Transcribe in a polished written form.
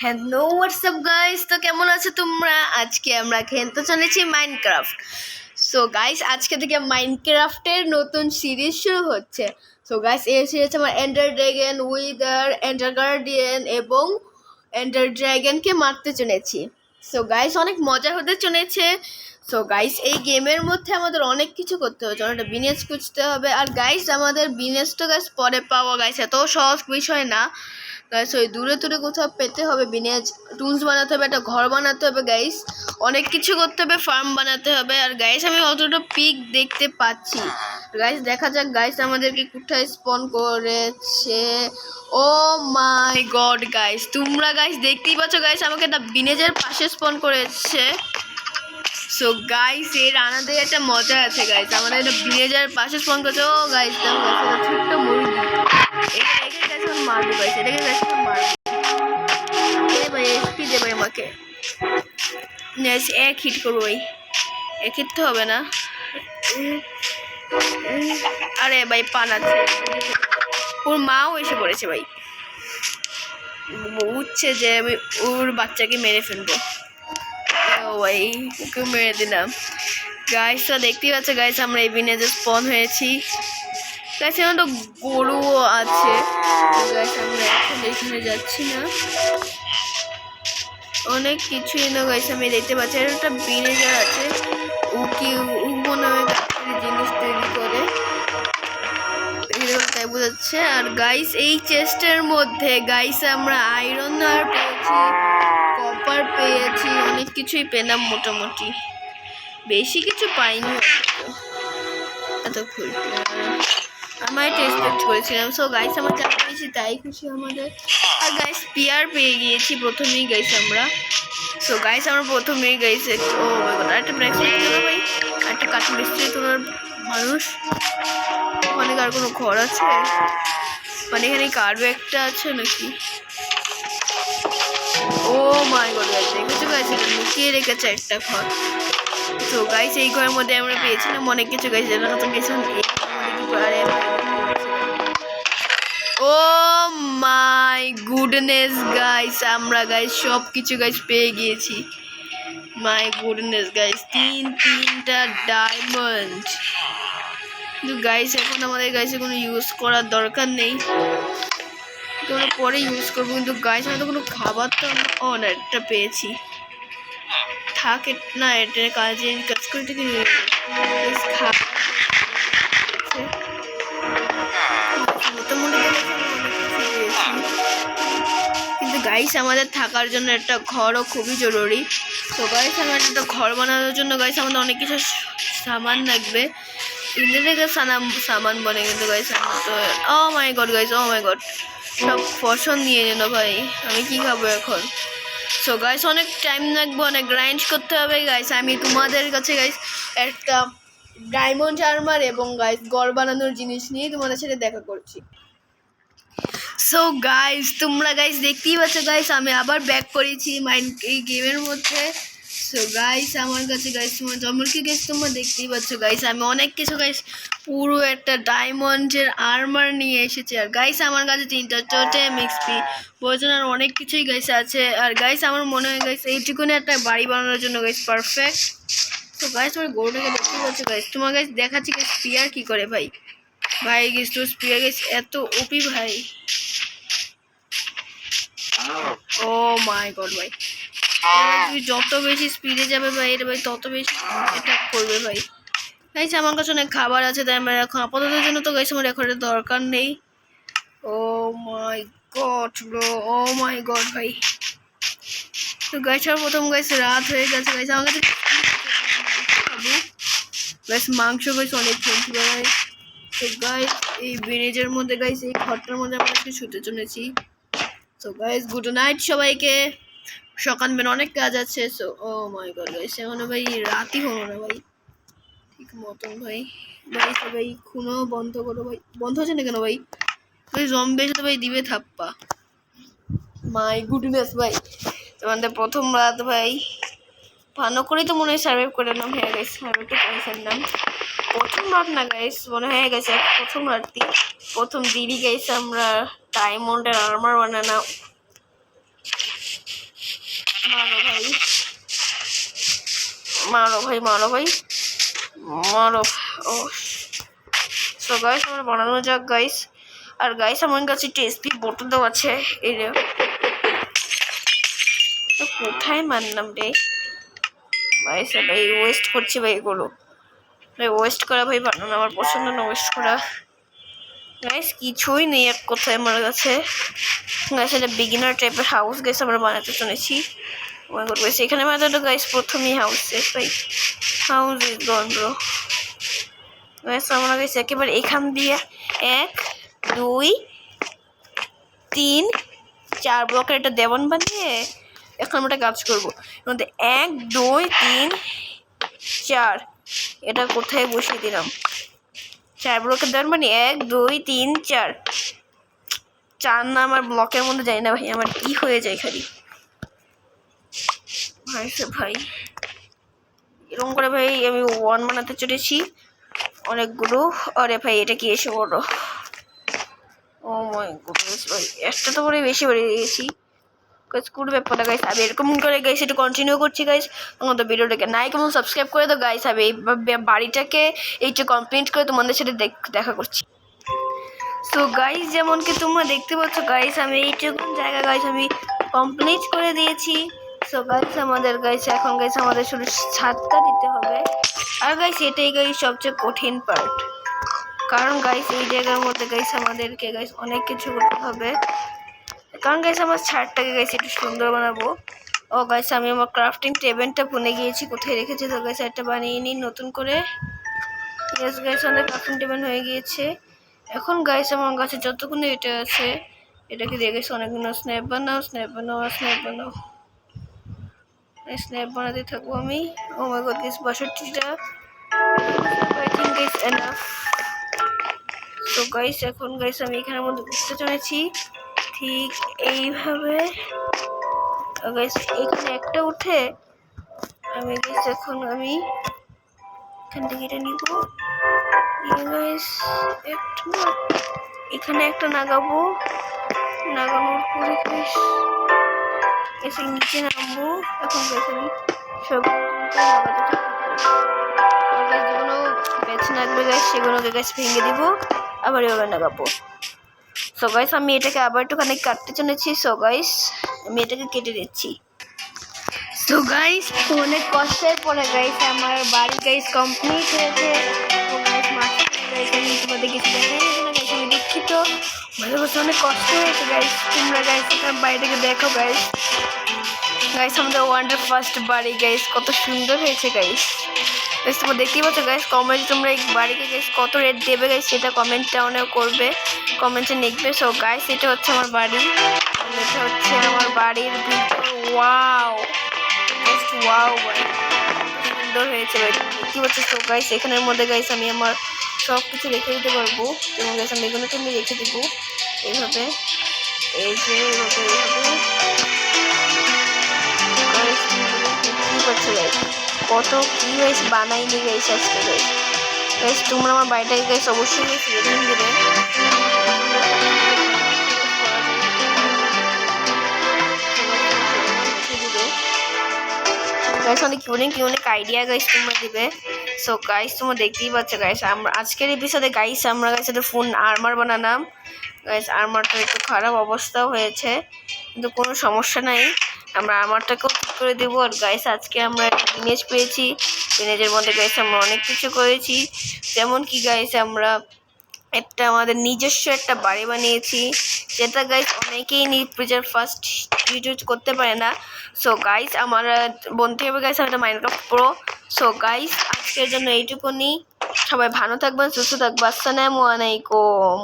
Hello WhatsApp guys, তো কেমন আছো তোমরা? আজকে আমরা খেলতে চলেছি মাইনক্রাফট। সো গাইস, আজকে থেকে মাইনক্রাফটের নতুন সিরিজ শুরু হচ্ছে। সো গাইস, এই সিরিজ আমার endure dragon, wither, endure guardian এবং এন্ডার ড্রাগনকে মারতে চলেছি। সো গাইস, অনেক মজা হতে চলেছে। সো গাইস, এই গেমের মধ্যে আমাদের অনেক কিছু করতে হবে, একটা বিজনেস খুঁজতে হবে। আর গাইস, আমাদের বিজনেসটা গাইস পরে পাওয়া, গাইস এত সহজ বিষয় না গাইস। ওই দূরে দূরে কোথাও পেতে হবে, বিজনেস টুলস বানাতে হবে, একটা ঘর বানাতে হবে গাইস, অনেক কিছু করতে হবে, ফার্ম বানাতে হবে। আর গাইস, আমি অতটা পিক দেখতে পাচ্ছি গাইস, দেখা যাক গাইস আমাদেরকে কোথায় স্পন করেছে। ও মাই গড গাইস, তোমরা গাইস দেখতেই পাচ্ছ গাইস, আমাকে একটা বিনেজের পাশে স্পন করেছে। সো গাইস, এর আনাদের একটা মজা আছে গাইস, আমাদের একটা ভিলেজার পাশে স্পন করেছে। ও গাইস, দেখো গাইস, এটা ছোট্ট মুরগি, এটাকে গাইস আমি মারবো গাইস, এটাকে গাইস আমি মারবো। এ ভাই, এসপি দে ভাই আমাকে। গাইস, এক হিট করবো ভাই, এক হিট তো হবে না। আরে ভাই, পালাচ্ছে, ওর মাও এসে পড়েছে ভাই, বুঝছে যে আমি ওর বাচ্চাকে মেরে ফেলবো। ও ভাই, ওকে মেরে দিলাম। গাইস, তো দেখতেই পাচ্ছ গাইস, আমরা এই বিনেজে স্পন হয়েছি গাইস। এখন তো গরুও আছে গাইস, আমরা এখন এখানে যাচ্ছি না, অনেক কিছুই না গাইস আমি দেখতে পাচ্ছি। আর একটা বিনেজার আছে, ও কি মনে হয় জিনিস তৈরি করে, তাই বোঝাচ্ছে। আর গাইস, এই চেস্টের মধ্যে গাইস আমরা আয়রন আর পেয়েছি, কপার পেয়েছি, অনেক কিছুই পেলাম মোটামুটি, বেশি কিছু পাইনি এত খুশি আমার এক্সপেক্ট করেছিলাম। সো গাইস, আমরা যা পেয়েছি তাই খুশি আমাদের। আর গাইস, পিয়ার পেয়ে গিয়েছি প্রথমেই গাইস আমরা। সো গাইস, আমরা প্রথমেই গাইস, ও মাই গড, একটা ব্রেকফাস্ট দিল ভাই, একটা কাঠের মিস্ত্রি তোলার মানুষ। ওখানে আর কোনো ঘর আছে? মানে এখানে কারও একটা আছে নাকি? ও মাই গড গাইস, দেখেছো গাইস, এটা লুকিয়ে রেখেছে একটা ঘর। তো গাইস, এই ঘরের মধ্যে আমরা পেয়েছিলাম অনেক কিছু গাইস, যেটা তো পেয়েছিলাম। ও মাই গুডনেস গাইস, আমরা গাইস সব কিছু গাইস পেয়ে গিয়েছি। মাই গুডনেস গাইস, তিনটা ডায়মন্ড। কিন্তু গাইস, এখন আমাদের গাইসে কোনো ইউজ করার দরকার নেই, আমরা পরে ইউজ করবো। কিন্তু গাইস, আমাদের কোনো খাবার তো ও না, একটা পেয়েছি, থাকে না, এটা কাজ করে থেকে কিন্তু গাইস, আমাদের থাকার জন্য একটা ঘরও খুবই জরুরি। তো গাইস, আমাদের একটা ঘর বানানোর জন্য গাইস আমাদের অনেক কিছু সামান লাগবে, থেকে সামান বনে। কিন্তু গাইস, আমার তো ও my god guys, O my god, সব ফসল নিয়ে নিল ভাই, আমি কি খাবো এখন? সো গাইস, অনেক টাইম লাগবে, অনেক গ্রাইন্ড করতে হবে গাইস। আমি তোমাদের কাছে গাইস একটা ডায়মন্ড আর্মার এবং গাইস ঘর বানানোর জিনিস নিয়ে তোমাদের সাথে দেখা করছি। সো গাইস, তোমরা গাইস দেখতেই পাচ্ছ গাইস, আমি আবার ব্যাক করেছি এই গেমের মধ্যে। সো গাইস, আমার কাছে গাইস কি গাইস, তোমরা দেখতেই পাচ্ছ গাইস, আমি অনেক কিছু গাইস পুরো একটা ডায়মন্ডের আর্মার নিয়ে এসেছি। আর গাইস, আমার কাছে 3টা টোটেম এক্সপি প্রয়োজন, আর অনেক কিছুই গাইস আছে। আর গাইস, আমার মনে হয় গাইস এইটুকুনি একটা বাড়ি বানানোর জন্য গাইস পারফেক্ট। তো গাইস, আমার গরুটাকে দেখতেই পাচ্ছ গাইস, তোমার গাইস দেখাচ্ছি গাইস স্পিয়ার কি করে ভাই। ভাই গাইস, তো স্পিয়ার গাইস এত ওপি ভাই, ও মাই গড ভাই, তুই যত বেশি স্পিডে যাবে ভাই, এটা ভাই তত বেশি অ্যাটাক করবে ভাই। গাইস, আমার কাছে অনেক খাবার আছে, তাই আমার এখন আপাতত জন্য তো গাইস আমার এখন দরকার নেই। ও my god bro, O my god ভাই। তো গাইস, আর প্রথম গাইস রাত হয়ে গেছে গাইস, আমার কাছে গাইস মাংস গাইস অনেক খেয়েছি ভাই। তো গাইস, এই ভিলেজের মধ্যে গাইস এই ঘরটার মধ্যে আমরা একটু শুতে চলেছি। তো গাইস, গুড নাইট সবাইকে, সকালবেলা অনেক কাজ আছে। So O my god guys, এখনো ভাই রাতই হলো না ভাই ঠিক মতন ভাই। ভাই সবাই খুনো বন্ধ করো ভাই, বন্ধ হচ্ছে না কেন ভাই? ভাই জম্বি এসে তো ভাই দিবে থাপ্পা। মাই গুডনেস ভাই, তোমাদের প্রথম রাত ভাই, ভালো করেই তো মনে হয় সার্ভাইভ করে নাম হয়ে গেছে, আমি একটু পয়সার নাম প্রথম রাত না গাইস, মনে হয়ে গেছে প্রথম রাতই, প্রথম দিনই গাইস আমরা ডায়মন্ডের আর্মার বানানো। মারো ভাই, মারো ভাই, মারো ভাই, মারো। ও সো গাইস আমার বানানো যাক গাইস। আর গাইস আমার কাছে টেস্টি বোতলও আছে। এই রে, কোথায় মানলাম রে ভাই? ভাই ওয়েস্ট করছি ভাই, এগুলো ভাই ওয়েস্ট করা ভাই বানানো আমার পছন্দ না, ওয়েস্ট করা। গাইস কিছুই নেই এক কোথায় আমার কাছে। গাইস এটা বিগিনার টাইপের হাউস গাইস আমরা বানাতে চলেছি। গাইস এখানে বানাতো গাইস প্রথমেই হাউস শেষ ভাই, house is gone bro. Guys আমরা গাইস একেবারে এখান দিয়ে 1 2 3 4 ব্লকের একটা দেওয়ান বানিয়ে এখন আমরা কাজ করবো। এর মধ্যে 1 2 3 4 এটা কোথায় বসিয়ে দিলাম? 4 ব্লকের দেওয়ান মানে 1 2 3 4 4 না আমার ব্লকের মধ্যে যাই না ভাই, আমার কি হয়ে যায় খালি ভাই। ভাই এরকম করে ভাই আমি 1 বানাতে চলেছি অনেকগুলো। আরে ভাই এটা কি এসে বড়? ও মাই গডনেস ভাই, একটা তো বড় বেশি বেড়ে গেছি গাইস। কোন ব্যাপারটা গাইস? আমি এরকম করে গাইস এটা কন্টিনিউ করছি গাইস। আমাদের ভিডিওটাকে লাইক এবং সাবস্ক্রাইব করে দাও গাইস। আমি এই বাড়িটাকে এইটা কমপ্লিট করে তোমাদের সাথে দেখা করছি। সো গাইস যেমন কি তোমরা দেখতে পাচ্ছ গাইস, আমি এইটুকুন জায়গা গাইস আমি কমপ্লিট করে দিয়েছি। সো গাইস আমাদের গাইস এখন গাইস আমাদের শুধু ছাদটা দিতে হবে। আর গাইস এটাই গাইস সবচেয়ে কঠিন পার্ট, কারণ গাইস এই জায়গার মধ্যে গাইস আমাদেরকে গাইস অনেক কিছু করতে হবে। কারণ গাইস আমার ছাদটাকে গাইস একটু সুন্দর বানাবো। ও গাইস আমি আমার ক্রাফটিং টেবিলটা ভুলে গিয়েছি কোথায় রেখেছি। তো গাইস একটা বানিয়ে নিই নতুন করে। ইয়েস গাইস আমাদের ক্রাফটিং টেবিল হয়ে গিয়েছে। এখন গাইস আমার কাছে যতগুলো এটা আছে এটাকে দিয়ে গাইস অনেকগুলো স্ন্যাপ বানাও, স্ন্যাপ বানাও, স্ন্যাপ বানাও। স্ন্যাপ বানাতে থাকবো আমি। ও মাই গড গাইস 62টা আই থিংক গাইস এনাফ। তো গাইস এখন গাইস আমি এখানের মধ্যে বুঝতে চলেছি ঠিক এইভাবে। গাইস এখানে একটা উঠে আমি গাইস এখন আমি এখান থেকে এটা নিব। গাইস একটা এখানে একটা লাগাবো, লাগানোর পরে গাইস এসে নিচে নামবো। এখন গাইস আমি সব লাগাতে থাকবো। যেগুলো বেছে লাগবে গাইস সেগুলোকে গাইস ভেঙে দিব, আবার এভাবে লাগাবো। সো গাইস আমি এটাকে আবার একটুখানি কাটতে চলেছি। সো গাইস আমি এটাকে কেটে দিচ্ছি। সো গাইস অনেক কষ্টের পরে গাইস আমার বাড়ি গাইস কমপ্লিট হয়েছে। তো গাইস গাইস আমি তোমাদের কিছু দেখাই না গাইস, আমি দুঃখিত। আমাদের কাছে অনেক কষ্ট হয়েছে গাইস। তোমরা গাইস এখানে বাড়িটাকে দেখো গাইস। গাইস আমাদের ওয়ান্ডার ফার্স্ট বাড়ি গাইস কত সুন্দর হয়েছে গাইস। গাইস তোমরা দেখতেই পাচ্ছ গাইস। কমেন্ট তোমরা এই বাড়িকে গাইস কত রেট দেবে গাইস সেটা কমেন্ট ডাউনেও করবে, কমেন্টে লিখবে। সো গাইস এটা হচ্ছে আমার বাড়ি, এটা হচ্ছে আমার বাড়ির ভিতর। ওয়াও জাস্ট ওয়াও ভাই সুন্দর হয়েছে ভাই, দেখতেই পাচ্ছ। সো গাইস এখানের মধ্যে গাইস আমি আমার সব কিছু রেখে দিতে পারবো। এবং গাইস আমি এগুলোকে আমি রেখে দেবো এইভাবে, এই যে এইভাবে এইভাবে। দেখতেই পাচ্ছ গাইস কত কি গাইস বানাইনি গাইস আজকে গাইস। গাইস তোমরা আমার বাড়িটাকে গাইস অবশ্যই গাইস রেটিং দেবে। গাইস অনেক ইউনিক আইডিয়া গাইস তোমরা দিবে। সো গাইস তোমরা দেখতেই পাচ্ছ গাইস আমরা আজকের এপিসোডে গাইস আমরা গাইস একটা ফোন আর্মার বানালাম গাইস। আর্মারটা একটু খারাপ অবস্থাও হয়েছে কিন্তু কোনো সমস্যা নাই, আমরা আর্মারটাকেও ঠিক করে দেবো। আর গাইস আজকে আমরা একটা ইমেজ পেয়েছি, ইমেজের মধ্যে গাইস আমরা অনেক কিছু করেছি। যেমন কি গাইস আমরা একটা আমাদের নিজস্ব একটা বাড়ি বানিয়েছি, যেটা গাইস অনেকেই নিজের ফার্স্ট ভিডিও করতে পারে না। সো গাইস আমার বলতে হবে গাইস আমরা মাইনক্রাফট প্রো। সো গাইস আজকের জন্য এইটুকুনি, সবাই ভালো থাকবেন, সুস্থ থাকবেন। আসসালামু আলাইকুম।